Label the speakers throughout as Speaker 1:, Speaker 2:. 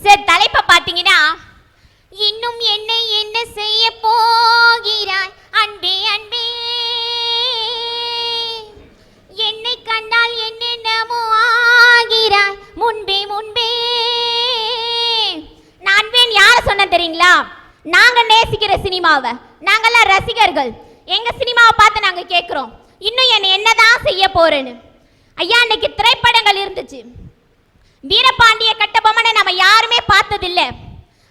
Speaker 1: Sir தலைப்பை பார்த்தீங்கன்னா, இன்னும் என்னை என்ன செய்ய போகிறாய் அன்பே அன்பே, என்னை கண்டால் என்னென்னமோ ஆகிறாய் முன்பே முன்பே. நான் வேன் யார சொன்ன தெரியுங்களா? நாங்க நேசிக்கிற சினிமாவை, நாங்கெல்லாம் ரசிகர்கள், எங்க சினிமாவை பார்த்து நாங்க கேட்கிறோம் இன்னும் என்னதான் செய்ய போறேன்னு. ஐயா, இன்னைக்கு திரைப்படங்கள் இருந்துச்சு. வீரபாண்டிய கட்டபொம்மனை நம்ம யாருமே பார்த்ததில்லை.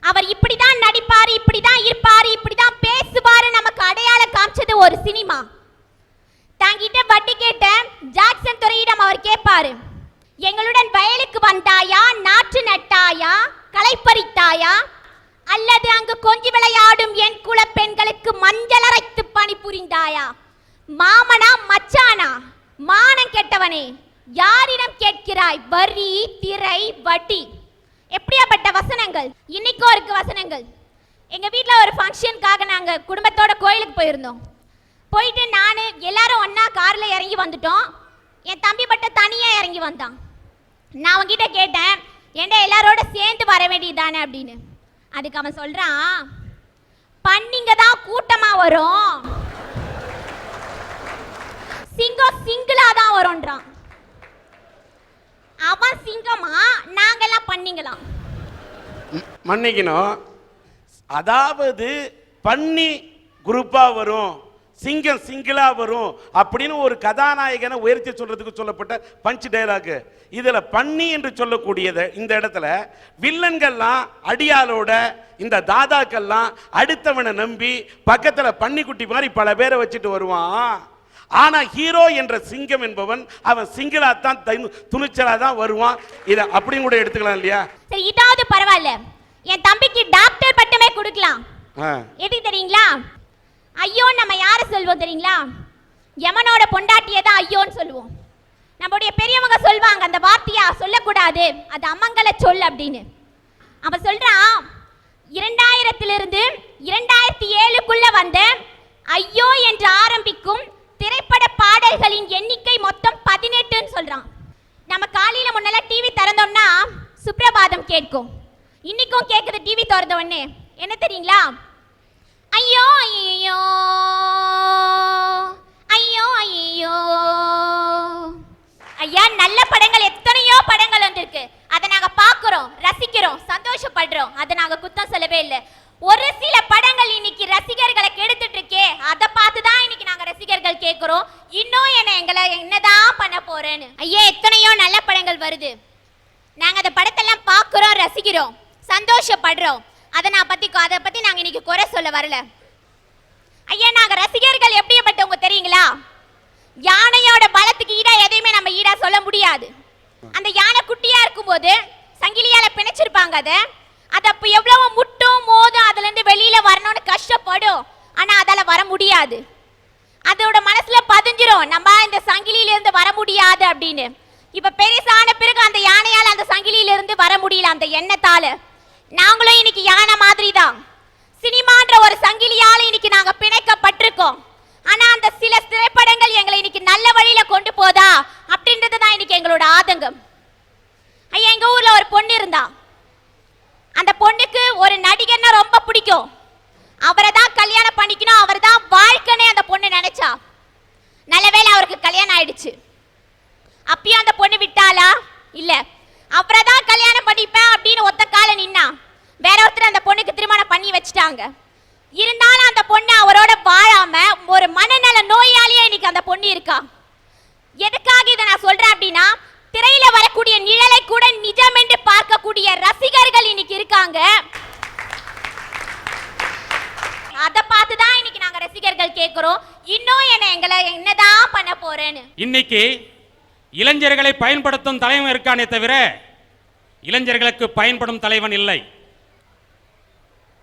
Speaker 1: அவர் இப்படிதான் நடிப்பாரு, இப்படிதான் இருப்பாரு, இப்படிதான் பேசுவாரு, நமக்கு அடையாளம் காமிச்சது ஒரு சினிமா. தாங்கிட்ட வட்டி கேட்ட ஜாக்சன் துரையிடம் அவர் கேட்பாரு, எங்களுடன் வயலுக்கு வந்தாயா, நாற்று நட்டாயா, களை பறித்தாயா, அல்லது அங்கு கொஞ்சி விளையாடும் என் குல பெண்களுக்கு மஞ்சள் அரைத்து பணி புரிந்தாயா? மாமனா மச்சானா? மானம் கெட்டவனே, யாரிடம் கேட்கிறாய் வரி திரை வட்டி? எப்படியாப்பட்ட வசனங்கள்! இன்னைக்கும் இருக்கு வசனங்கள். எங்க வீட்டில் ஒரு ஃபங்க்ஷனுக்காக நாங்க குடும்பத்தோட கோயிலுக்கு போயிருந்தோம். போயிட்டு நான் எல்லாரும் ஒன்னா கார்ல இறங்கி வந்துட்டோம். என் தம்பி மட்டும் தனியா இறங்கி வந்தான். நான் அவன்கிட்ட கேட்டேன், ஏண்டா எல்லாரோட சேர்ந்து வர வேண்டியதானே அப்படின்னு. அதுக்கு அவன் சொல்றான், பண்ணிங்க தான் கூட்டமா வரும், சிங்கம் சிங்கிளா தான் வரும்ன்றான். அவன் சிங்கமா, நாங்கெல்லாம் பண்ணிங்களாம்.
Speaker 2: மன்னிக்கணும், அதாவது பண்ணி குரூப்பா வரும், சிங்கம் சிங்கிளா வரும் அப்படின்னு ஒரு கதாநாயகனை உயர்த்தி சொல்றதுக்கு சொல்லப்பட்ட பஞ்ச் டைலாக். இதுல பண்ணி என்று சொல்லக்கூடியது இந்த இடத்துல வில்லன்கள்லாம் அடியாளோட, இந்த தாதாக்கள்லாம் அடுத்தவனை நம்பி பக்கத்துல பன்னிக்குட்டி மாதிரி பல பேரை வச்சுட்டு வருவான். ஆனா ஹீரோ என்ற சிங்கம் என்பவன் அவன் சிங்கிளா தான், துணிச்சலா தான் வருவான். இத அப்படியும் கூட எடுத்துக்கலாம் இல்லையா?
Speaker 1: சரி, இதாவது பரவாயில்ல, என் தம்பிக்கு டாக்டர் பட்டமே கொடுக்கலாம். எதுக்கு தெரியுங்களா? ஐயோ நம்ம யார சொல்வோம் தெரியுங்களா? யமனோட பொண்டாட்டியை தான் ஐயோன்னு சொல்லுவோம். நம்முடைய பெரியவங்க சொல்வாங்க, அந்த வார்த்தையா சொல்லக்கூடாது, அது அம்மங்கல சொல் அப்படின்னு. அவன் சொல்றான், 2000 2007 வந்த ஐயோ என்று ஆரம்பிக்கும் திரைப்பட பாடல்களின் எண்ணிக்கை மொத்தம் 18 சொல்றான். நம்ம காலையில முன்னெல்லாம் டிவி திறந்தோம்னா சுப்ரபாதம் கேட்கும். இன்னைக்கும் கேட்குது டிவி திறந்த உடனே. என்ன தெரியுங்களா? ஐயோ ஐயோ ஐயோ ஐயோ. ஐயா, நல்ல படங்கள் எத்தனையோ படங்கள் வந்திருக்கு. அதை நாங்க பார்க்கிறோம், ரசிக்கிறோம், சந்தோஷப்படுறோம். அதை நாங்க குத்தம் சொல்லவே இல்லை. ஒரு சில படங்கள் இன்னைக்கு ரசிகர்களை கெடுத்துட்டு இருக்கே, அதை பார்த்து தான் இன்னைக்கு நாங்க ரசிகர்கள் கேட்கிறோம், இன்னும் எங்களை என்னதான் பண்ண போறேன்னு. ஐயா, எத்தனையோ நல்ல படங்கள் வருது. நாங்க அந்த படத்தெல்லாம் பார்க்கிறோம், ரசிக்கிறோம், சந்தோஷப்படுறோம். அதை பத்தி நாங்க இன்னைக்கு குறை சொல்ல வரல. ஐயா, நாங்க ரசிகர்கள் எப்படிப்பட்டவங்க தெரியுங்களா? யானையோட பலத்துக்கு ஈடா எதையுமே நம்ம ஈடா சொல்ல முடியாது. அந்த யானை குட்டியா இருக்கும்போது சங்கிலியால பிணைச்சிருப்பாங்க. அது அப்ப எவ்வளவு முட்டும் மோதும், அதுல இருந்து வெளியில வரணும்னு கஷ்டப்படும். ஆனா அதால வர முடியாது. அதோட மனசுல பதிஞ்சிரும், நம்ம இந்த சங்கிலியில இருந்து வர முடியாது அப்படின்னு. இப்ப பெருசான பிறகு அந்த யானையால அந்த சங்கிலியில இருந்து வர முடியல, அந்த எண்ணத்தால. நாங்களும் இன்னைக்கு யானை மாதிரி தான். சினிமான்ற ஒரு சங்கிலியால இன்னைக்கு நாங்க பிணைக்கப்பட்டிருக்கோம். ஆனா அந்த சில திரைப்படங்கள் எங்களை இன்னைக்கு நல்ல வழியில கொண்டு போதா அப்படின்றது தான் இன்னைக்கு எங்களோட ஆதங்கம். ஐயா, எங்க ஊர்ல ஒரு பொண்ணு இருந்தா. அந்த பொண்ணுக்கு ஒரு நடிகர்னா ரொம்ப பிடிக்கும். அவரை தான் கல்யாணம் பண்ணிக்கணும், அவர் தான் வாழ்க்கைனே அந்த பொண்ணு நினைச்சா. நல்லவேளை அவருக்கு கல்யாணம் ஆயிடுச்சு. அப்பயும் அந்த பொண்ணு விட்டாளா? இல்ல, அவரை தான் கல்யாணம் பண்ணிப்பேன் அப்படின்னு ஒத்த கால நின்னா. வேற ஒருத்தர் அந்த பொண்ணுக்கு திருமணம் பண்ணி வச்சுட்டாங்க. இருந்தாலும் அந்த பொண்ணு அவரோட வாழாம ஒரு மனநல நோயாளியா இன்னைக்கு அந்த பொண்ணு இருக்கா. எதுக்காக இதை நான் சொல்றேன் அப்படின்னா, திரையில வரக்கூடிய நிழலை கூட நிஜம் என்று பார்க்கக்கூடிய ரசிகர்கள் இன்னைக்கு இருக்காங்க. அதை பார்த்துதான் இன்னைக்கு நாங்க ரசிகர்கள் கேட்கிறோம், இன்னும் எங்களை என்னதான் பண்ண போறேன்னு.
Speaker 3: இன்னைக்கு இளைஞர்களை பயன்படுத்தும் தலைவன் இருக்கானே தவிர இளைஞர்களுக்கு பயன்படும் தலைவன் இல்லை.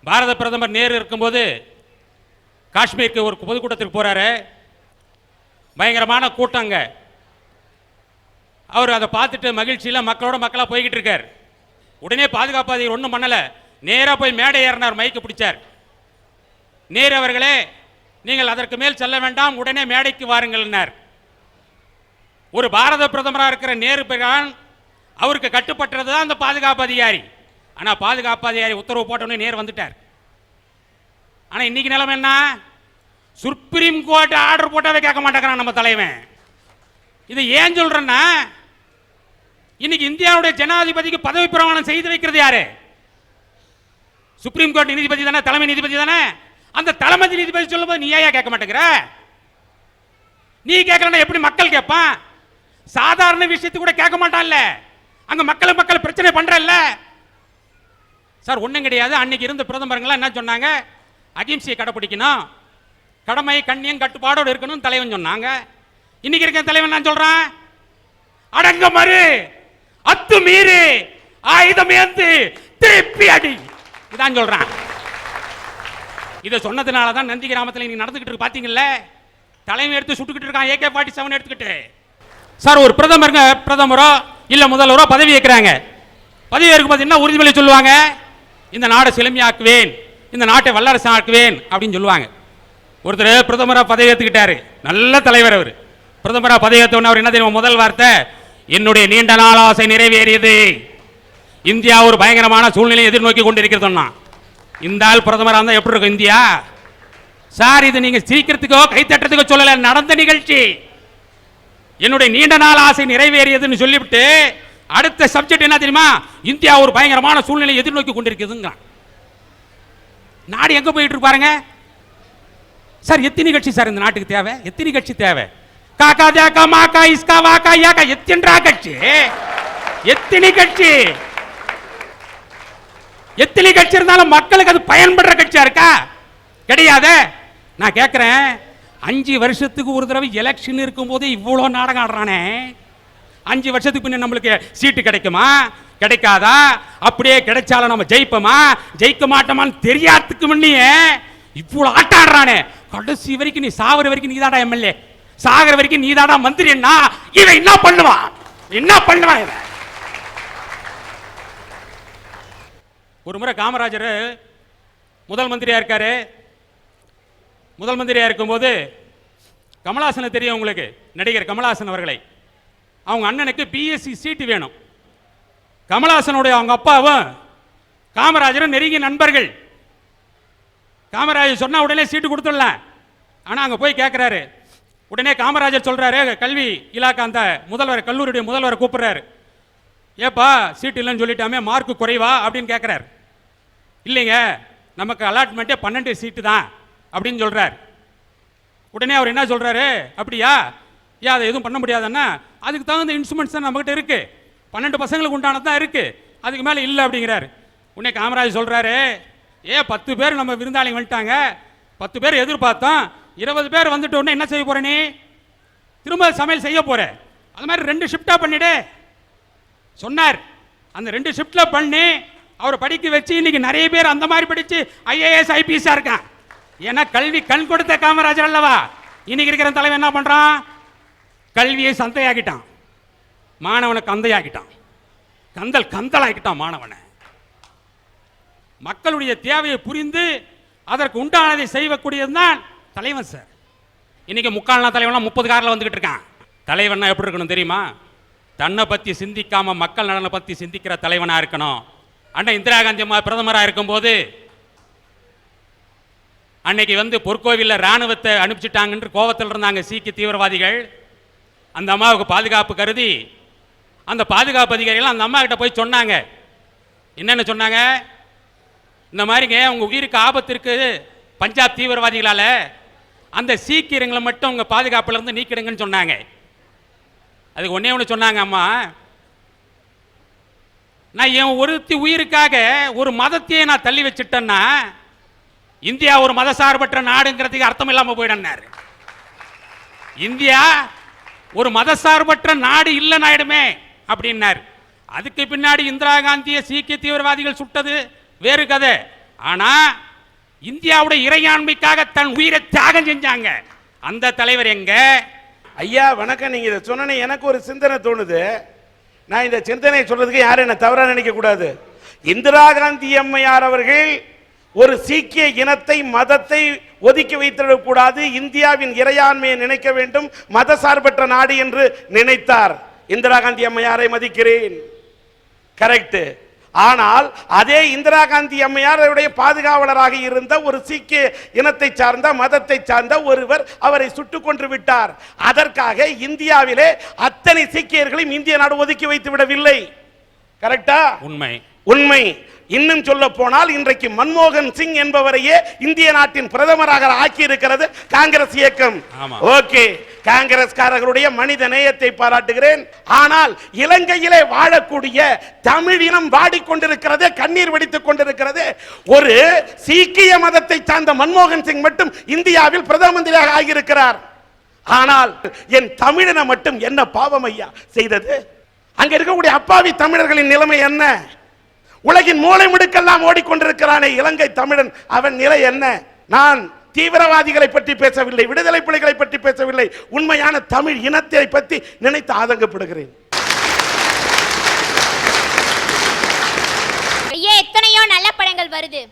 Speaker 3: பாரத பிரதமர் நேரு இருக்கும்போது காஷ்மீருக்கு ஒரு பொதுக்கூட்டத்திற்கு போறாரு. பயங்கரமான கூட்டங்க. அவர் அதை பார்த்துட்டு மகிழ்ச்சியில் மக்களோட மக்களாக போய்கிட்டு இருக்கார். உடனே பாதுகாப்பு அதிகாரி ஒன்றும் பண்ணலை, நேராக போய் மேடை ஏறினார், மைக்கு பிடிச்சார். நேரு அவர்களே, நீங்கள் அதற்கு மேல் செல்ல வேண்டாம், உடனே மேடைக்கு வாருங்கள்னார். ஒரு பாரத பிரதமராக இருக்கிற நேரு பிரான் அவருக்கு கட்டுப்பட்டது தான் அந்த பாதுகாப்பு அதிகாரி. ஆனா பாதுகாப்பு அதிகாரி உத்தரவு போட்டோன்னே நேர் வந்துட்டார். ஆனா இன்னைக்கு நிலைமை என்ன? சுப்ரீம் கோர்ட் ஆர்டர் போட்டாவே கேட்க மாட்டேங்கிறான் நம்ம தலைவன். இது ஏன் சொல்றேன்னா, இன்னைக்கு இந்தியாவுடைய ஜனாதிபதிக்கு பதவி பிரமாணம் செய்து வைக்கிறது யாரு? சுப்ரீம் கோர்ட் நீதிபதி தானே, தலைமை நீதிபதி தானே. அந்த தலைமை நீதிபதி சொல்லும்போது நீ ஏன் கேட்க மாட்டேங்கிற? நீ கேட்கலன்னா எப்படி மக்கள் கேட்பான்? சாதாரண விஷயத்துக்கு கூட கேட்க மாட்டான்ல, அங்க மக்கள் பிரச்சனை பண்றல்ல சார். ஒண்ணும் கிடையாது. அன்னைக்கு இருந்த பிரதமர்கள் என்ன சொன்னாங்க? அகிம்சையை கடைபிடிக்கணும், கடமை கண்ணியம் கட்டுப்பாடோடு இருக்கணும் தலைவன் சொன்னாங்க. இன்னைக்கு இருக்க தலைவன் நான் சொல்றான், அடங்க மறு, அத்து மீறி, ஆயுதம் ஏந்து திருப்பி அடி, இதான் சொல்றான். இதை சொன்னதுனால தான் நந்தி கிராமத்தில் நீங்க நடந்துகிட்டு இருக்கு பாத்தீங்கல்ல, தலைமை எடுத்து சுட்டுக்கிட்டு இருக்கான் AK-47 எடுத்துக்கிட்டு. சார் ஒரு பிரதமரோ இல்ல முதல்வரோ பதவி ஏற்கிறாங்க. பதவி ஏற்கும்போது என்ன உறுதிமொழி சொல்லுவாங்க? இந்த நாடை செழுமையாக்குவேன், இந்த நாட்டை வல்லரசு ஆக்குவேன் அப்படின்னு சொல்லுவாங்க. ஒருத்தர் பிரதமராக பதவி ஏற்றுக்கிட்டாரு, நல்ல தலைவர் அவர். பிரதமராக பதவி ஏற்றவன அவர் என்ன தெரியுமா முதல் வார்த்தை? என்னுடைய நீண்ட நாள் ஆசை நிறைவேறியது, இந்தியா ஒரு பயங்கரமான சூழ்நிலையை எதிர்நோக்கி கொண்டிருக்கிறதுன்னா. இந்த ஆள் பிரதமராக இருந்தால் எப்படி இருக்கும் இந்தியா? சார் இது நீங்க சீக்கிரத்துக்கோ கைத்தட்டுறதுக்கோ சொல்லல, நடந்த நிகழ்ச்சி. என்னுடைய நீண்ட நாள் ஆசை நிறைவேறியதுன்னு சொல்லிவிட்டு அடுத்த சப்ஜெக்ட் என்ன தெரியுமா? இந்தியா ஒரு பயங்கரமான சூழ்நிலையை எதிர்நோக்கி கொண்டிருக்குதுங்க. நாடு எங்க போயிட்டு இருப்பாருங்க சார்? எத்தனை கட்சி சார் இந்த நாட்டுக்கு தேவை? எத்தனை கட்சி தேவை? காக்கா தேக்கா மாக்கா இஸ்கா வாக்கா யாக்கா எத்தனை கட்சி? எத்தனை கட்சி? எத்தனை கட்சி இருந்தாலும் மக்களுக்கு அது பயன்படுற கட்சியா இருக்கா? கிடையாது. நான் கேட்கிறேன், 5 வருஷத்துக்கு ஒரு தடவை எலெக்ஷன் இருக்கும் போதே இவ்வளவு நாடகம் ஆடுறானே, 5 வருஷத்துக்கு பின்ன நம்மளுக்கு சீட்டு கிடைக்குமா கிடைக்காதா? அப்படியே கிடைச்சாலும் நம்ம ஜெயிப்போமா ஜெயிக்க மாட்டோமான்னு தெரியாததுக்கு முன்னையே இவ்வளவு ஆட்டாடுறானே. கடைசி வரைக்கும் நீ சாவர வரைக்கும் நீ தாடா MLA, சாகர வரைக்கும் நீ தாடா மந்திரின்னா இவன் என்ன பண்ணுவான்? என்ன பண்ணுவான் இவன்? ஒரு முறை காமராஜர் முதல் மந்திரியா இருக்காரு. முதல் மந்திரியா இருக்கும்போது கமலஹாசனை தெரியும் உங்களுக்கு, நடிகர் கமலஹாசன் அவர்களை. அவங்க அண்ணனுக்கு BSc சீட்டு வேணும். கமலஹாசனுடைய அவங்க அப்பாவும் காமராஜரும் நெருங்கிய நண்பர்கள். காமராஜர் சொன்னா உடனே சீட்டு கொடுத்துடலாம். ஆனா அங்க போய் கேட்கிறாரு. உடனே காமராஜர் சொல்றாரு, கல்வி இலாக்கா அந்த முதல்வர், கல்லூரியுடைய முதல்வரை கூப்பிடுறாரு. ஏப்பா சீட்டு இல்லைன்னு சொல்லிட்டாமே, மார்க் குறைவா அப்படின்னு கேட்கிறாரு. இல்லைங்க நமக்கு அலாட்மெண்ட்டே 12 சீட்டு தான் அப்படின்னு சொல்றாரு. உடனே அவர் என்ன சொல்றாரு, அப்படியா, ஏன் அதை எதுவும் பண்ண முடியாதுன்னா, அதுக்கு தகுந்த இன்ஸ்ட்ருமெண்ட்ஸ் தான் நம்மகிட்ட இருக்கு, 12 பசங்களுக்கு உண்டானது தான் இருக்கு, அதுக்கு மேலே இல்லை அப்படிங்கிறாரு. உடனே காமராஜ் சொல்றாரு, 10 பேர் நம்ம விருந்தாளிங்க வந்துட்டாங்க, 10 பேர் எதிர்பார்த்தோம், 20 பேர் வந்துட்டு உடனே என்ன செய்ய போற? நீ திரும்ப சமையல் செய்ய போற, அது மாதிரி 2 ஷிஃப்டா பண்ணிடு சொன்னார். அந்த 2 ஷிஃப்ட்ல பண்ணி அவரை படிக்க வச்சு இன்னைக்கு நிறைய பேர் அந்த மாதிரி படிச்சு IAS IPS இருக்கான். ஏன்னா கல்வி கண் கொடுத்த காமராஜர் அல்லவா. இன்னைக்கு இருக்கிற தலைவன் என்ன பண்றான்? கல்வியை சந்தையாக்கிட்டான், மாணவனை கந்தையாக்கிட்டான், கந்தலாக்கிட்டான் மாணவனை. மக்களுடைய தேவையை புரிந்து அதற்கு உண்டானதை செய்யக்கூடியதுதான் தலைவன் சார். இன்னைக்கு முக்கால் நாள் தலைவனா 30 காரில் வந்துகிட்டு இருக்கான். தலைவனா எப்படி இருக்கணும் தெரியுமா? தன்னை பத்தி சிந்திக்காம மக்கள் நலனை பத்தி சிந்திக்கிற தலைவனா இருக்கணும். அண்ணன் இந்திரா காந்தி அம்மா பிரதமராக இருக்கும்போது அன்னைக்கு பொற்கோவிலில் ராணுவத்தை அனுப்பிச்சிட்டாங்கன்னு கோவத்தில் இருந்தாங்க சீக்கிய தீவிரவாதிகள். அந்த அம்மாவுக்கு பாதுகாப்பு கருதி அந்த பாதுகாப்பு அதிகாரிகள் அந்த அம்மா கிட்ட போய் சொன்னாங்க. என்னென்ன சொன்னாங்க? இந்த மாதிரிங்க உங்க உயிருக்கு ஆபத்து இருக்கு பஞ்சாப் தீவிரவாதிகளால, அந்த சீக்கியங்களை மட்டும் உங்க பாதுகாப்புல இருந்து நீக்கிடுங்கன்னு சொன்னாங்க. அதுக்கு ஒன்னே ஒன்று சொன்னாங்க, அம்மா நான் என் ஒருத்தி உயிருக்காக ஒரு மதத்தையே நான் தள்ளி வச்சுட்டேன்னா இந்தியா ஒரு மதசார்பற்ற நாடுங்கிறதுக்கு அர்த்தம் இல்லாம போயிடனாரு. இந்தியா ஒரு மதசார்பற்ற நாடு இல்லைன்னு ஆயிடுமே அப்படின்னாரு. அதுக்கு பின்னாடி இந்திரா காந்தியை சீக்கிய தீவிரவாதிகள் சுட்டது வேறு கதை. ஆனா இந்தியாவுடைய இறையாண்மைக்காக தன் உயிரை தியாகம் செஞ்சாங்க. அந்த தலைவர் எங்க?
Speaker 2: ஐயா வணக்கம். நீங்க இதை சொன்ன எனக்கு ஒரு சிந்தனை தோணுது. நான் இந்த சிந்தனை சொல்றதுக்கு யாரும் என்ன தவறா நினைக்க கூடாது. இந்திரா காந்தி அம்மையார் அவர்கள் ஒரு சீக்கிய இனத்தை மதத்தை ஒதுக்கி வைத்திடக்கூடாது, இந்தியாவின் இறையாண்மையை நினைக்க வேண்டும், மத சார்பற்ற நாடு என்று நினைத்தார். இந்திரா காந்தி அம்மையாரை மதிக்கிறேன், கரெக்ட். ஆனால் அதே இந்திரா காந்தி அம்மையாருடைய பாதுகாவலராக இருந்த ஒரு சீக்கிய இனத்தை சார்ந்த மதத்தை சார்ந்த ஒருவர் அவரை சுட்டுக் கொன்று விட்டார். அதற்காக இந்தியாவிலே அத்தனை சீக்கியர்களையும் இந்திய நாடு ஒதுக்கி வைத்து விடவில்லை. கரெக்டா?
Speaker 3: உண்மை.
Speaker 2: உண்மை. இன்னும் சொல்ல போனால் இன்றைக்கு மன்மோகன் சிங் என்பவரையே இந்திய நாட்டின் பிரதமராக ஆக்கி இருக்கிறது காங்கிரஸ் இயக்கம். ஓகே, காங்கிரஸ்காரர்களுடைய மனித நேயத்தை பாராட்டுகிறேன். ஆனால் இலங்கையிலே வாழக்கூடிய தமிழினம் வாடிக்கொண்டிருக்கிறது, கண்ணீர் வடித்துக் கொண்டிருக்கிறது. ஒரு சீக்கிய மதத்தை சார்ந்த மன்மோகன் சிங் மட்டும் இந்தியாவில் பிரதம மந்திரியாக ஆகியிருக்கிறார். ஆனால் என் தமிழினம் மட்டும் என்ன பாவம் ஐயா செய்தது? அங்க இருக்கக்கூடிய அப்பாவி தமிழர்களின் நிலைமை என்ன? உலகின் மூலை முடுக்கெல்லாம் ஓடிக்கொண்டிருக்கிறானே இலங்கை தமிழன், அவன் நிலை என்ன? நான் தீவிரவாதிகளை பற்றி பேசவில்லை, விடுதலை புலிகளை பற்றி பேசவில்லை, உண்மையான தமிழ் இனத்தை பற்றி நினைத்து ஆதங்கப்படுகிறேன்.
Speaker 1: எத்தனையோ நல்ல படங்கள் வருது,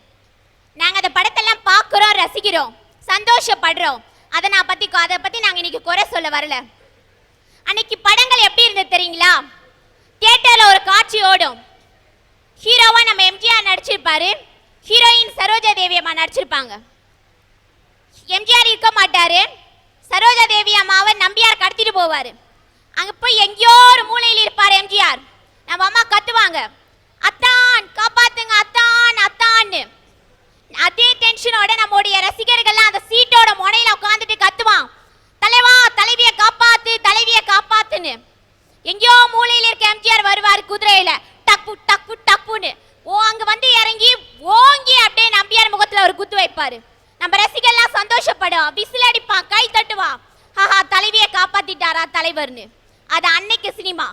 Speaker 1: நாங்க அந்த படத்தெல்லாம் பார்க்கிறோம், ரசிக்கிறோம், சந்தோஷப்படுறோம். அதை பத்தி நாங்க இன்னைக்கு குறை சொல்ல வரல. அன்னைக்கு படங்கள் எப்படி இருந்தது தெரியுங்களா? தியேட்டர்ல ஒரு காட்சி ஓடும், ஹீரோவா நம்ம எம்ஜிஆர் நடிச்சிருப்பாரு, ஹீரோயின் சரோஜா தேவி அம்மா நடிச்சிருப்பாங்க. எம்ஜிஆர் இருக்க மாட்டாரு, சரோஜா தேவி அம்மாவை நம்பியார் கடத்திட்டு போவாரு. அங்க போய் எங்கேயோ ஒரு மூலையில் இருப்பாரு எம்ஜிஆர். நம்ம அம்மா கத்துவாங்க, அத்தான் காப்பாத்துங்க அத்தான் அத்தான்னு. அதே டென்ஷனோட நம்முடைய ரசிகர்கள்லாம் அந்த சீட்டோட முனையில உட்காந்துட்டு கத்துவான், தலைவா தலைவியை காப்பாத்து தலைவியை காப்பாத்துன்னு. எங்கேயோ மூலையில் இருக்க எம்ஜிஆர் வருவார் குதிரையில, டப்பு டப்பு டப்புன்னு. அங்க வந்து இறங்கி ஓங்கி அப்படியே நம்பியார் முகத்துல ஒரு குத்து வைப்பாரு. நம்ம ரசிகர்லாம் சந்தோஷப்படும், விசில் அடிப்பான், கை தட்டுவான், ஹஹா தலைவியை காப்பாத்திட்டாரா தலைவர்னு. அது அன்னைக்கு சினிமா.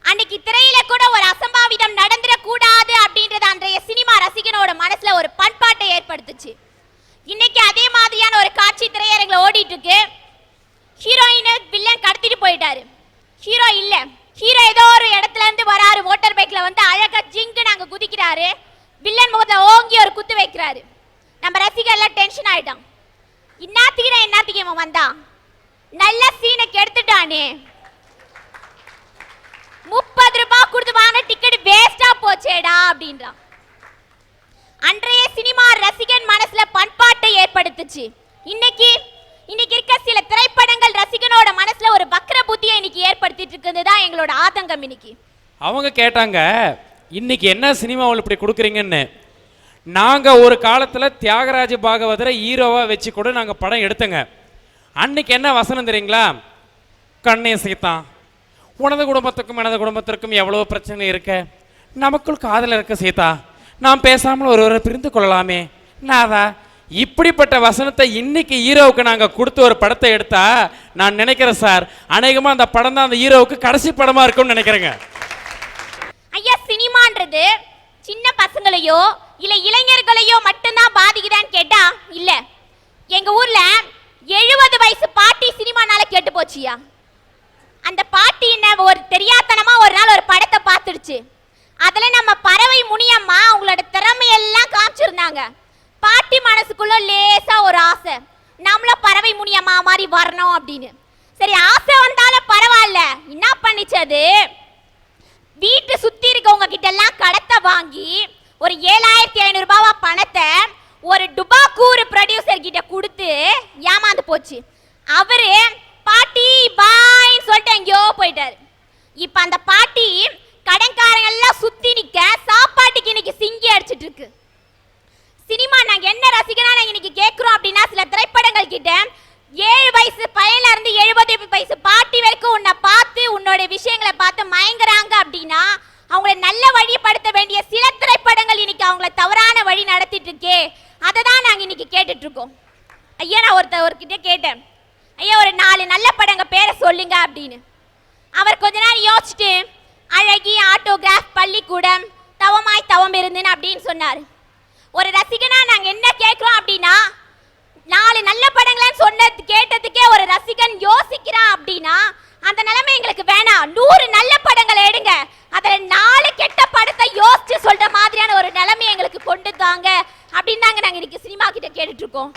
Speaker 1: அன்னைக்கு திரையில கூட ஒரு அசம்பாவிதம் நடந்துட கூடாது அப்படின்றது அன்றைய சினிமா ரசிகனோட மனசுல ஒரு பண்பாட்டை ஏற்படுத்துச்சு. இன்னைக்கு அதே மாதிரியான ஒரு காட்சி திரையரங்குல ஓடிட்டு இருக்கு. ஹீரோயினை வில்லன் கடத்திட்டு போயிட்டாரு, ஹீரோ இல்ல. ஹீரோ ஏதோ ஒரு இடத்துல இருந்து வராரு, மோட்டார் பைக்ல வந்து அழகா ஜிங்கு நாங்க குதிக்கிறாரு, வில்லன் முகத்துல ஓங்கி ஒரு குத்து வைக்கிறாரு. நம்ம ரசிகர் எல்லாம் டென்ஷன் ஆயிட்டான், என்னத்துக்கு இவன் வந்தான், நல்ல சீனை கெடுத்துட்டானே, 30 ரூபாய் கொடுத்து வாங்கின டிக்கெட் வேஸ்டா போச்சேடா அப்படின்றான். அன்றைய சினிமா ரசிகன் மனசுல பண்பாட்டை ஏற்படுத்துச்சு. இன்னைக்கு இருக்க சில திரைப்படங்கள் ரசிகனோட மனசுல ஒரு வக்ர புத்தியை இன்னைக்கு ஏற்படுத்திட்டு இருக்குது தான் எங்களோட ஆதங்கம். இன்னைக்கு
Speaker 4: அவங்க கேட்டாங்க, இன்னைக்கு என்ன சினிமாவில் இப்படி கொடுக்குறீங்கன்னு. நாங்க ஒரு காலத்துல தியாகராஜ பாகவதரை ஹீரோவா வச்சு கூட நாங்க படம் எடுத்தங்க. அன்னைக்கு என்ன வசனம் தெரியுங்களா? கண்ணே சீதா, உனது குடும்பத்துக்கும் எனது குடும்பத்திற்கும் எவ்வளவு பிரச்சனை இருக்க, நமக்குள் காதல் இருக்க சீதா, நாம் பேசாமல் ஒருவரை பிரிந்து கொள்ளலாமே நாதா. இப்படிப்பட்ட வசனத்தை இன்னைக்கு ஹீரோவுக்கு நாங்க கொடுத்து ஒரு படத்தை எடுத்தா நான் நினைக்கிறேன் சார், அநேகமா அந்த படம் தான் அந்த ஹீரோவுக்கு கடைசி படமா இருக்கும்னு நினைக்கிறேங்க.
Speaker 1: ஐயா, சினிமான்றது சின்ன பசங்களையோ இல்ல இளைஞர்களையோ மட்டும்தான் பாதிக்குதான்னு கேட்டா இல்ல. எங்க ஊர்ல 70 வயசு பாட்டி சினிமானால கேட்டு போச்சியா. அந்த பாட்டி என்ன ஒரு தெரியாதனமா ஒரு நாள் ஒரு படத்தை பார்த்துடுச்சு. அதுல நம்ம பறவை முனியம்மா அவங்களோட திறமையெல்லாம் காமிச்சிருந்தாங்க. பாட்டி மனசுக்குள்ள லேசா ஒரு ஆசை, நம்மளும் பறவை முனியம்மா மாதிரி வரணும் அப்படின்னு. சரி, ஆசை வந்தாலும் பரவாயில்ல, என்ன பண்ணிச்சது, வீட்டு சுத்தி இருக்கவங்க கிட்ட எல்லாம் கடத்தை வாங்கி ஒரு 7500 ரூபாவா பணத்தை ஒரு டுபாக்கூர் ப்ரொடியூசர் கிட்ட கொடுத்து ஏமாந்து போச்சு. அவரு பாட்டி பாய்ன்னு சொல்லிட்டு எங்கேயோ போயிட்டாரு. இப்ப அந்த பாட்டி கடன்காரங்க எல்லாம் சுத்தி நிக்க சாப்பாட்டுக்கு இன்னைக்கு சிங்கி அடிச்சிட்டு இருக்கு. சினிமா நாங்க என்ன ரசிகனா நாங்க இன்னைக்கு கேட்கிறோம் அப்படின்னா, சில திரைப்படங்கள் கிட்ட 7 வயசு பையன்ல இருந்து 70 வயசு பாட்டி வரைக்கும் உன்னை பார்த்து உன்னோட விஷயங்களை பார்த்து மயங்குறாங்க அப்படின்னா அவங்களை நல்ல வழிப்படுத்த வேண்டிய சில திரைப்படங்கள் இன்னைக்கு அவங்கள தவறான வழி நடத்திட்டு இருக்கே, அதை தான் நாங்க இன்னைக்கு கேட்டுட்டு இருக்கோம். ஐயா, நான் ஒருத்தவர்கிட்ட கேட்டேன், ஐயா ஒரு 4 நல்ல படங்க பேரை சொல்லுங்க அப்படின்னு. அவர் கொஞ்ச நேரம் யோசிச்சுட்டு அழகி, ஆட்டோகிராஃப், பள்ளிக்கூடம், தவமாய் தவம் இருந்துன்னு அப்படின்னு சொன்னாரு. ஒரு ரசிகனா நாங்க என்ன கேட்கிறோம் அப்படின்னா, 4 நல்ல படங்கள்னு சொன்னது கேட்டதுக்கே ஒரு ரசிகன் யோசிக்கிறான் அப்படின்னா அந்த நிலைமை எங்களுக்கு வேணாம். 100 நல்ல படங்களை எடுங்க, அதுல 4 கெட்ட படத்தை யோசிச்சு சொல்ற மாதிரியான ஒரு நிலைமை எங்களுக்கு கொண்டு தாங்க அப்படின்னு தாங்க நாங்க இன்னைக்கு சினிமா கிட்ட கேட்டுட்டு இருக்கோம்.